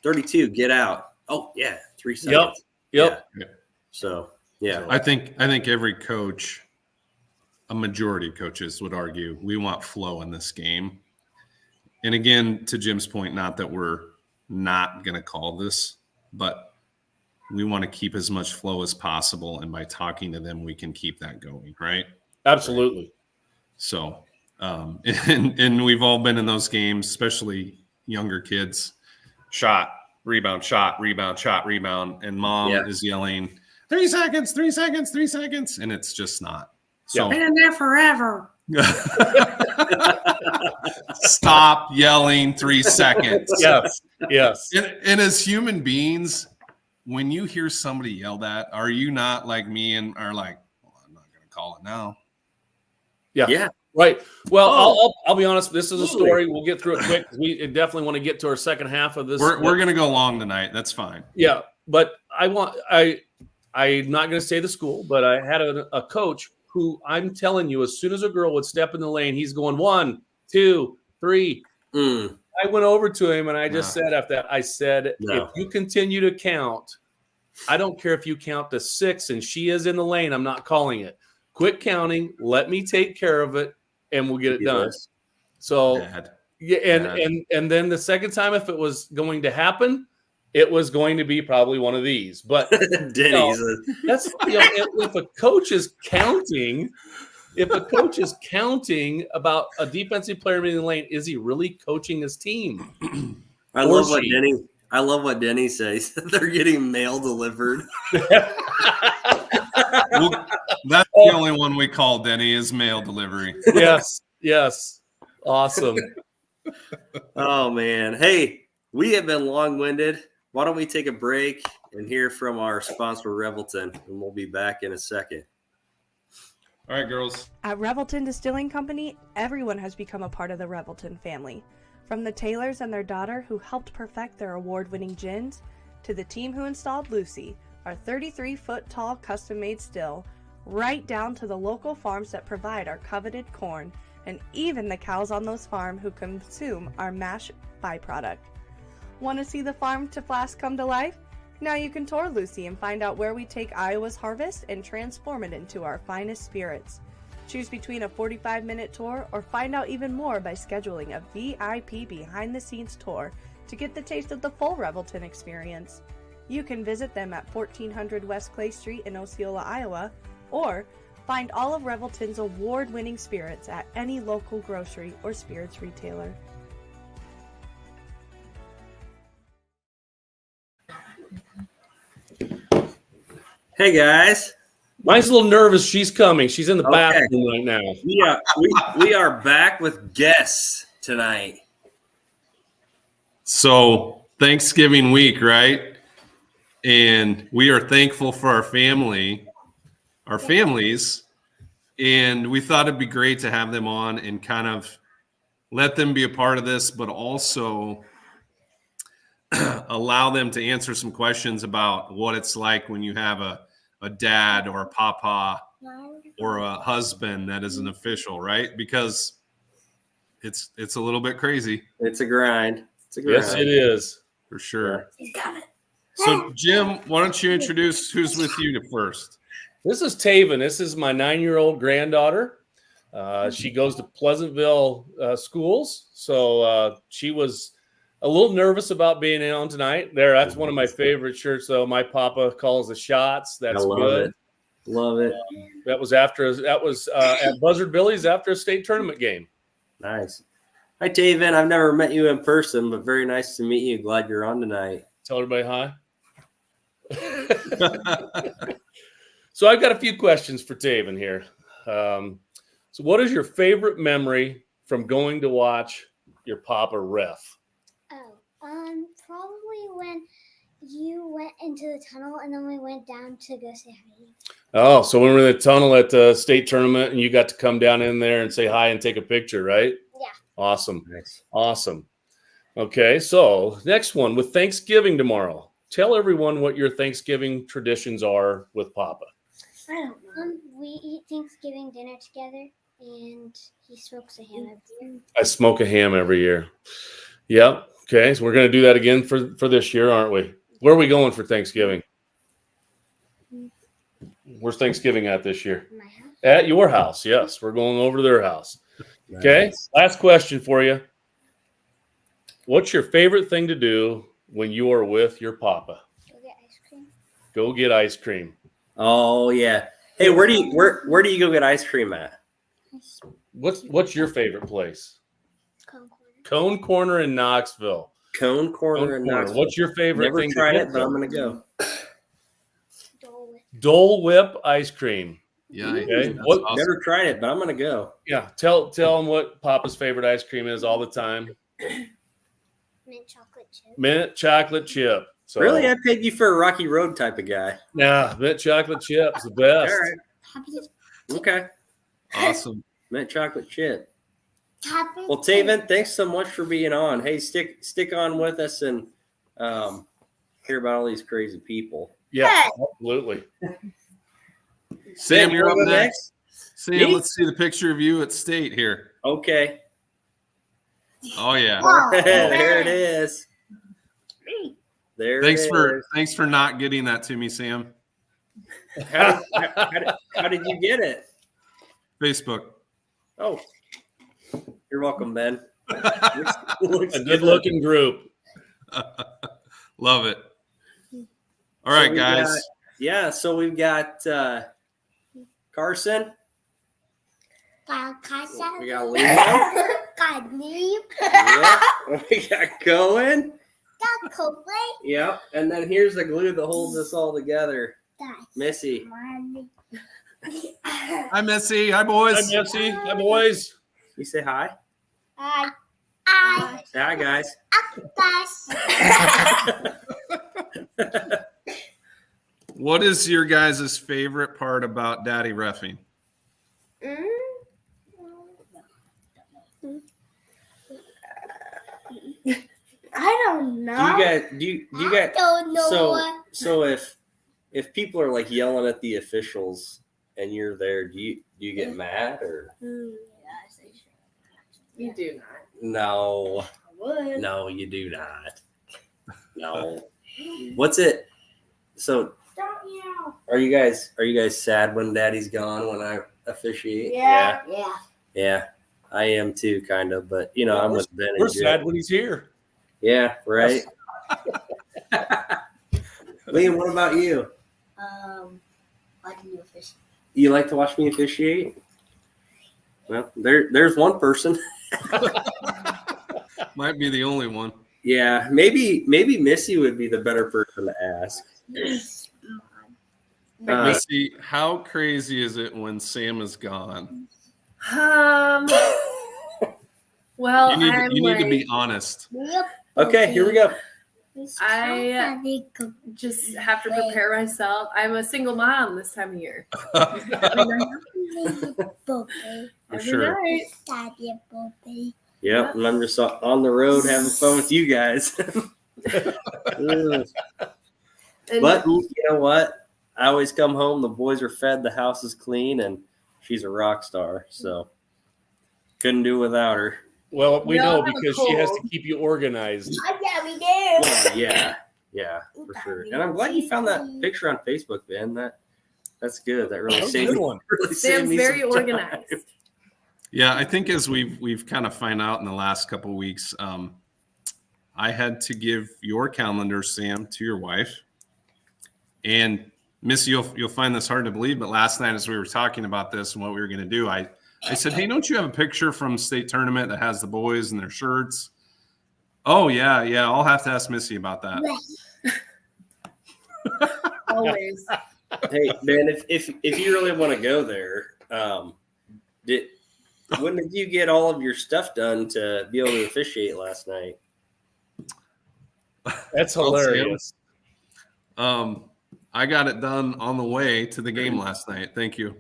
32, get out. Oh, yeah, 3 seconds. Yep. Yeah. So, yeah. I think every coach, a majority of coaches would argue we want flow in this game. And again, to Jim's point, not that we're not going to call this, but we want to keep as much flow as possible. And by talking to them, we can keep that going, right? Absolutely. So, and we've all been in those games, especially younger kids. Shot, rebound, shot, rebound. And mom is yelling, 3 seconds, 3 seconds, 3 seconds. And it's just not. So, been there forever. Stop yelling 3 seconds. Yes. And as human beings, when you hear somebody yell that, are you not like me and are like, well, I'm not going to call it now? Yeah. Right. Well, I'll be honest. This is a story. We'll get through it quick. We definitely want to get to our second half of this. We're going to go long tonight. That's fine. Yeah. But I'm not going to say the school, but I had a coach who, I'm telling you, as soon as a girl would step in the lane, he's going 1, 2, 3. I went over to him and I just said after that, I said, if you continue to count, I don't care if you count to 6 and she is in the lane, I'm not calling it. Quit counting. Let me take care of it and we'll get it done. So, and then the second time, if it was going to happen, it was going to be probably one of these. But Denny's. That's if a coach is counting. If a coach is counting about a defensive player in the lane, is he really coaching his team? I love what Denny says. They're getting mail delivered. Well, that's the only one we call, Denny, is mail delivery. Yes. Awesome. Oh, man. Hey, we have been long-winded. Why don't we take a break and hear from our sponsor, Revelton, and we'll be back in a second. All right, girls. At Revelton Distilling Company, everyone has become a part of the Revelton family. From the Taylors and their daughter who helped perfect their award-winning gins, to the team who installed Lucy, our 33-foot-tall custom-made still, right down to the local farms that provide our coveted corn, and even the cows on those farms who consume our mash byproduct. Want to see the farm to flask come to life? Now you can tour Lucy and find out where we take Iowa's harvest and transform it into our finest spirits. Choose between a 45-minute tour or find out even more by scheduling a VIP behind-the-scenes tour to get the taste of the full Revelton experience. You can visit them at 1400 West Clay Street in Osceola, Iowa, or Find all of Revelton's award-winning spirits at any local grocery or spirits retailer. Hey guys, Mine's a little nervous. She's coming. She's in the Okay. bathroom right now. we are back with guests tonight. So Thanksgiving week, right? And we are thankful for our families, and we thought it'd be great to have them on and kind of let them be a part of this, but also allow them to answer some questions about what it's like when you have a dad or a papa or a husband that is an official, right? Because it's a little bit crazy. It's a grind. It's a grind. Yes, it is. For sure. So, Jim, why don't you introduce who's with you first? This is Taven. This is my 9-year-old granddaughter. She goes to Pleasantville schools. So she was a little nervous about being in on tonight. That's one of my favorite shirts, though. My papa calls the shots. That's I love good. it. Love it. That was at Buzzard Billy's after a state tournament game. Nice. Hi, Taven. I've never met you in person, but very nice to meet you. Glad you're on tonight. Tell everybody hi. So I've got a few questions for Taven here. So what is your favorite memory from going to watch your papa ref? Probably when you went into the tunnel and then we went down to go say hi. Oh, so when we were in the tunnel at the state tournament and you got to come down in there and say hi and take a picture, right? Yeah. Awesome. Nice. Awesome. Okay, so next one, with Thanksgiving tomorrow, tell everyone what your Thanksgiving traditions are with Papa. I don't know. We eat Thanksgiving dinner together and he smokes a ham every year. I smoke a ham every year. Yep. Okay, so we're going to do that again for this year, aren't we? Where are we going for Thanksgiving? Where's Thanksgiving at this year? My house. At your house, yes. We're going over to their house. Okay, Nice. last question for you. What's your favorite thing to do when you are with your papa? Go get ice cream. Go get ice cream. Oh yeah. Hey, where do you go get ice cream at? What's your favorite place? Concord. Cone Corner in Knoxville. Cone Corner in Knoxville. What's your favorite Never thing to tried get it, but there? I'm gonna go. Dole Whip. Dole Whip ice cream. Yeah. Okay. That's What- awesome. Never tried it, but I'm gonna go. Yeah, tell them what Papa's favorite ice cream is all the time. Mint chocolate chip. Mint chocolate chip. So, Really, I paid you for a Rocky Road type of guy. Yeah, mint chocolate chip's the best. All right. Happy Okay. Awesome. Mint chocolate chip. happy Well, Taven, thanks so much for being on. Hey, stick on with us and hear about all these crazy people. Yeah, absolutely. Sam, Ben, you're up wanna go next. Sam, Me? let's see the picture of you at state here. Okay. Oh yeah. There it is. There. Thanks it for is. not getting that to me, Sam. How did you get it? Facebook. Oh, you're welcome, Ben. A good-looking group. Love it. All right, we guys. So we've got Carson. We got Leo. Got me. Yep. We got Cohen. Got Kobe. Yep. And then here's the glue that holds us all together. That's Missy. money. Hi, Missy. Hi, boys. Hi, Jesse. Hi, boys. You say hi. I Say hi, guys. What is your guys' favorite part about Daddy reffing? I don't know. Do you guys I don't know. so if people are like yelling at the officials and you're there, do you get mad or You do not. no? I would. No, you do not. No. What's it? So Don't yell. are you guys sad when Daddy's gone when I officiate? Yeah. Yeah, I am too, kind of. But you know, I'm with Ben. We're and Jim. sad when he's here. Yeah, right. Liam, what about you? Why do you officiate? You like to watch me officiate? Well, there's one person. Might be the only one. Yeah, maybe Missy would be the better person to ask. Missy, how crazy is it when Sam is gone? Well, You need to be honest. Okay, here we go. I just have to prepare myself. I'm a single mom this time of year. For Every sure. night. Yep, and I'm just on the road having fun with you guys. And But you know what? I always come home, the boys are fed, the house is clean, and she's a rock star. So couldn't do without her. Well, we We all know have a because she has to cold. keep you organized. Yeah, we do. Well, yeah, for sure. And I'm glad you found that picture on Facebook, Ben. That's good. That really That was a saved good me. one. Really saved Sam's me very some time. organized. Yeah, I think as we've kind of found out in the last couple of weeks, I had to give your calendar, Sam, to your wife. And Missy, you'll find this hard to believe, but last night as we were talking about this and what we were going to do, I said, hey, don't you have a picture from state tournament that has the boys and their shirts? Oh, yeah. I'll have to ask Missy about that. always. Hey, Ben, if you really want to go there, when did you get all of your stuff done to be able to officiate last night? That's hilarious. I got it done on the way to the game last night. Thank you.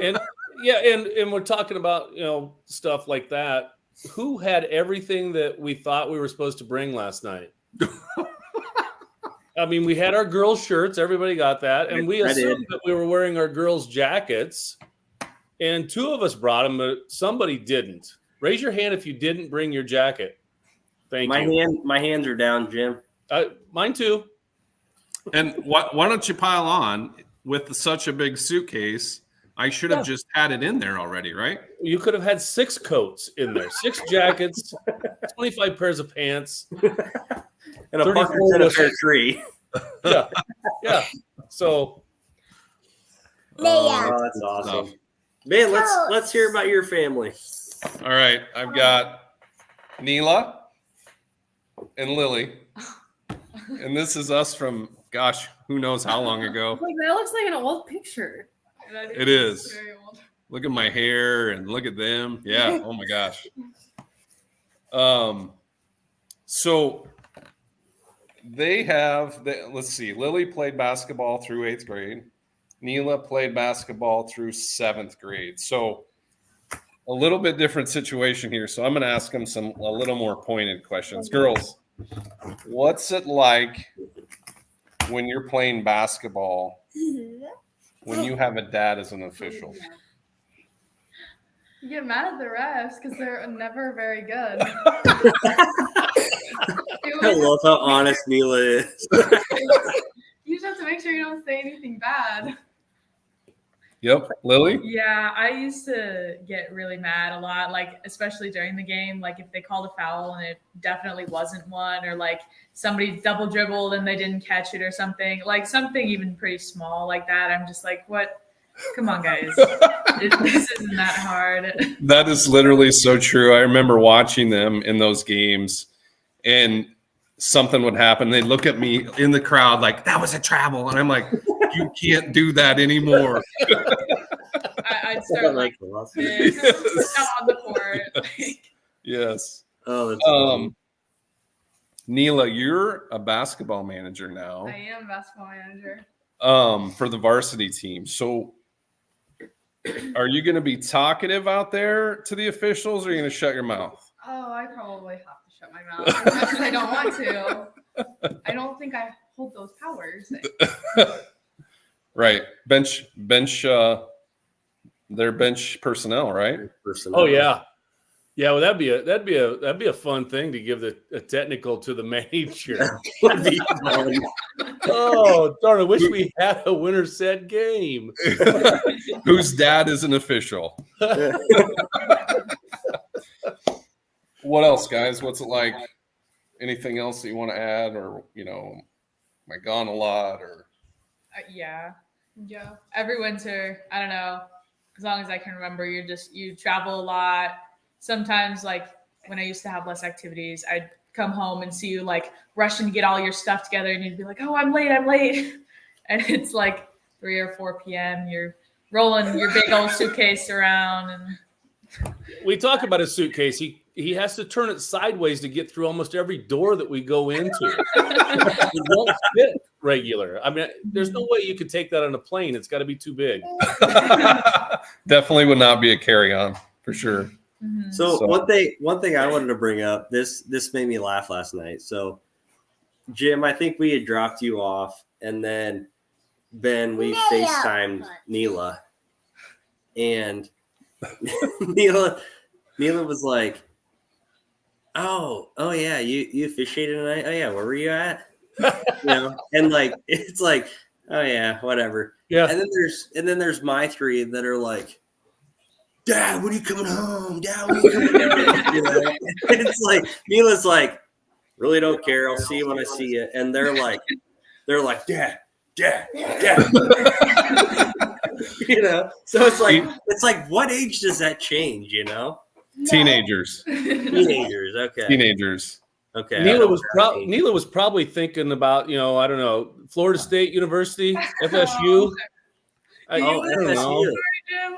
And yeah, and we're talking about, stuff like that. Who had everything that we thought we were supposed to bring last night? I mean, we had our girls' shirts. Everybody got that. And we I did. assumed that we were wearing our girls' jackets. And two of us brought them, but somebody didn't. Raise your hand if you didn't bring your jacket. Thank you. My hands are down, Jim. Mine too. And why don't you pile on with such a big suitcase? I should have just had it in there already, right? You could have had 6 coats in there, 6 jackets, 25 pairs of pants. And a 34 partner in a was- fair tree. Yeah. So Oh, that's awesome. Ben, let's hear about your family. All right. I've got Neela and Lily. And this is us from, gosh, who knows how long ago. Like that looks like an old picture. It is. Look at my hair and look at them. Yeah. Oh my gosh. So let's see. Lily played basketball through 8th grade. Neela played basketball through 7th grade. So a little bit different situation here. So I'm going to ask them a little more pointed questions. Girls, what's it like when you're playing basketball when you have a dad as an official? You get mad at the refs because they're never very good. I love how honest Neela is. You just have to make sure you don't say anything bad. Yep. Lily? Yeah, I used to get really mad a lot, like especially during the game, like if they called a foul and it definitely wasn't one, or like somebody double dribbled and they didn't catch it or something, like something even pretty small like that. I'm just like, what? Come on, guys. This isn't that hard. That is literally so true. I remember watching them in those games and something would happen. They'd look at me in the crowd like, that was a travel. And I'm like, you can't do that anymore. I'd start like this out on the court. Yes. Oh, that's awesome. Neela, you're a basketball manager now. I am basketball manager. For the varsity team. So are you going to be talkative out there to the officials, or are you going to shut your mouth? Oh, I probably have to shut my mouth because I don't want to. I don't think I hold those powers. Right. Bench, they're bench personnel, right? Oh yeah. Yeah, well, that'd be a fun thing to give a technical to the manager. Oh, darn! I wish we had a winner set game. Whose dad is an official? What else, guys? What's it like? Anything else that you want to add, or am I gone a lot, or? Yeah, Yeah. Every winter, I don't know, as long as I can remember, you travel a lot. Sometimes, like when I used to have less activities, I'd come home and see you like rushing to get all your stuff together, and you'd be like, "Oh, I'm late, and it's like 3 or 4 p.m. You're rolling your big old suitcase around, and We talk about his suitcase. He has to turn it sideways to get through almost every door that we go into. It won't fit regular. I mean, there's no way you could take that on a plane. It's got to be too big. Definitely would not be a carry-on for sure. So one thing I wanted to bring up, this made me laugh last night. So Jim, I think we had dropped you off, and then Ben, we FaceTimed Neela, and Neela was like, oh yeah, you officiated tonight? Oh yeah, where were you at? And like it's like, oh yeah, whatever. Yeah. And then there's my three that are like, Dad, when are you coming home? Dad, when are you coming home? It's like Neela's like, really don't care. I'll see you when I see you. And they're like, Dad. So it's like, what age does that change? Teenagers. Okay. Teenagers. Okay. Neela was probably thinking about, I don't know, Florida State University, FSU. I don't know. Jim,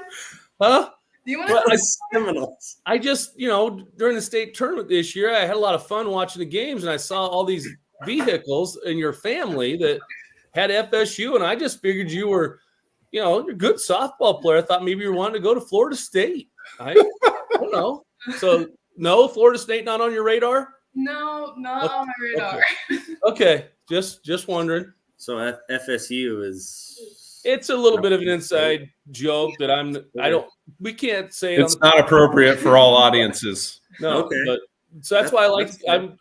Huh? do you want Well, to? Seminoles. I just, during the state tournament this year, I had a lot of fun watching the games, and I saw all these vehicles in your family that had FSU, and I just figured you were, you're a good softball player. I thought maybe you were wanting to go to Florida State. I don't know. So, no, Florida State not on your radar? No, not on my radar. Okay, just wondering. So FSU is. It's a little bit of an inside joke that we can't say it. It's not appropriate for all audiences. No, Okay. but so that's why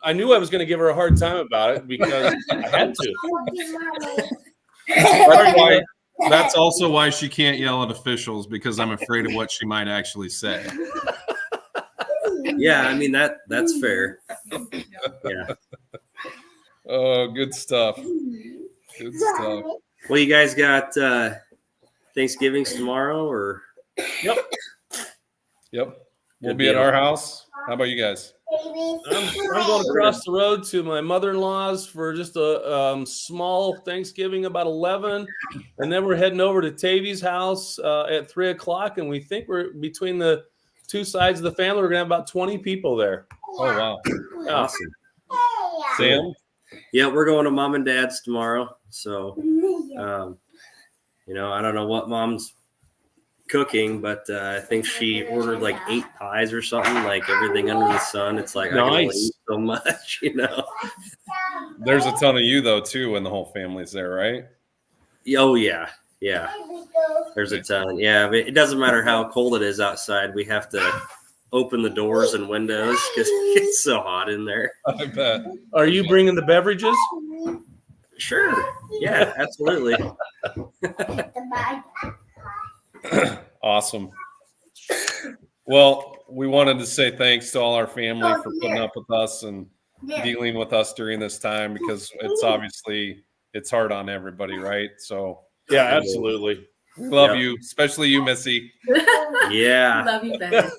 I knew I was going to give her a hard time about it because I had to. That's also why she can't yell at officials, because I'm afraid of what she might actually say. Yeah, I mean that's fair. Yeah. Oh, good stuff. Good stuff. Well, you guys got Thanksgiving's tomorrow, or? Yep. We'll be at our house. How about you guys? I'm going across the road to my mother-in-law's for just a small Thanksgiving about 11, and then we're heading over to Tavy's house at 3:00, and we think we're between the two sides of the family. We're gonna have about 20 people there. Oh wow! Awesome. Sam? Yeah, we're going to Mom and Dad's tomorrow. So, I don't know what Mom's cooking, but I think she ordered like 8 pies or something, like everything under the sun. It's like, nice. I can only eat so much, There's a ton of you though too when the whole family's there, right? Oh yeah. There's a ton. Yeah, but it doesn't matter how cold it is outside. We have to open the doors and windows because it's so hot in there. I bet. Are you bringing the beverages? Sure. Yeah, absolutely. Awesome. Well, we wanted to say thanks to all our family for putting up with us and dealing with us during this time, because it's hard on everybody, right? So yeah, absolutely. We love you, especially you, Missy. Yeah. Love you, Ben.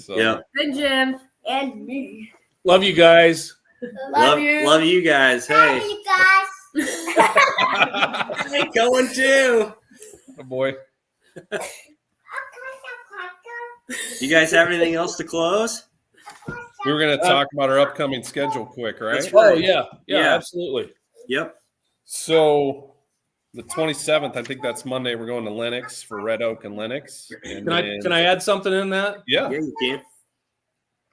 Yeah. And Jim. And me. Love you guys. Love you guys. Hey. Love you guys. Going too. Oh boy. You guys have anything else to close? We were going to talk about our upcoming schedule quick, right? That's right. Oh, yeah, absolutely. Yep. So the 27th, I think that's Monday, we're going to Lenox for Red Oak and Lenox. And Can I add something in that? Yeah. Yeah, you can.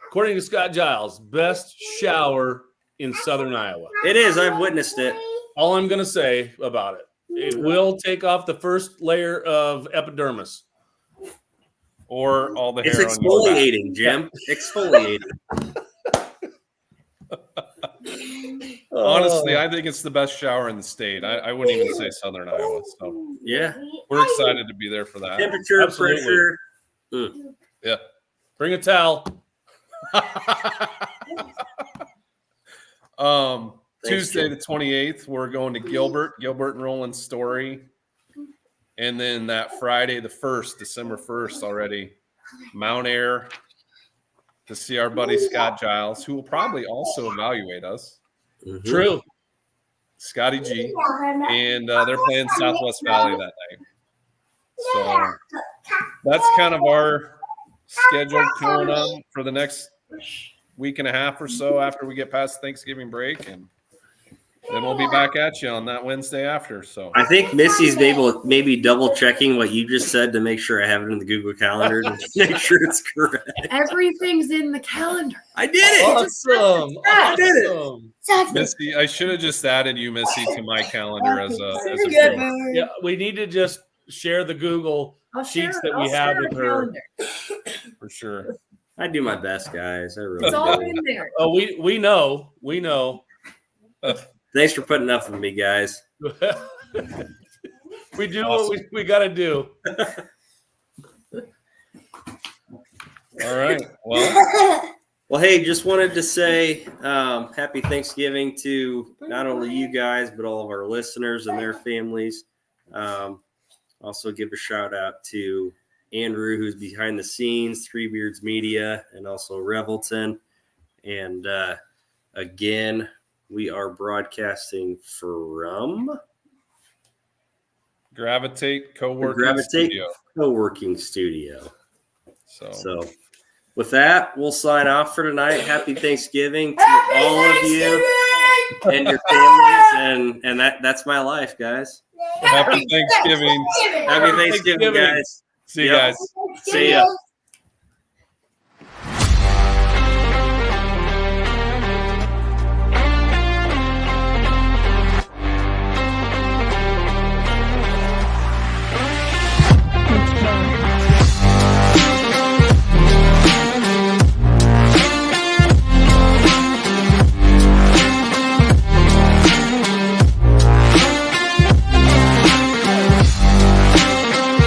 According to Scott Giles, best shower in Southern Iowa. It is. I've witnessed it. All I'm going to say about it, it will take off the first layer of epidermis. Or all the hair. It's on your back. exfoliating, Jim. Exfoliating. Honestly, I think it's the best shower in the state. I wouldn't even say Southern Iowa. So Yeah. we're excited to be there for that. Temperature, Absolutely. pressure. Yeah. Bring a towel. Tuesday the 28th, we're going to Gilbert and Roland Story. And then that Friday the 1st, December 1st already, Mount Air to see our buddy Scott Giles, who will probably also evaluate us. Mm-hmm. True. Scotty G. And they're playing Southwest Valley that night. So that's kind of our schedule coming up for the next week and a half or so after we get past Thanksgiving break. And then we'll be back at you on that Wednesday after. So I think Missy's maybe double checking what you just said to make sure I have it in the Google Calendar to make sure it's correct. Everything's in the calendar. I did it. Awesome. I did it. Missy, I should have just added you, Missy, to my calendar as a group. Yeah, we need to just share the Google sheets that we have with her. For sure. I do my best, guys. I really It's all do. in there. Oh, we know. We know. Thanks for putting up with me, guys. We do what we got to do. All right. Well, hey, just wanted to say happy Thanksgiving to not only you guys, but all of our listeners and their families. Also give a shout out to Andrew, who's behind the scenes, Three Beards Media, and also Revelton. And again, we are broadcasting from Gravitate Co-working Studio. So with that, we'll sign off for tonight. Happy Thanksgiving to all of you and your families. And that's my life, guys. Happy Thanksgiving. Happy Thanksgiving, guys. See you guys. See ya.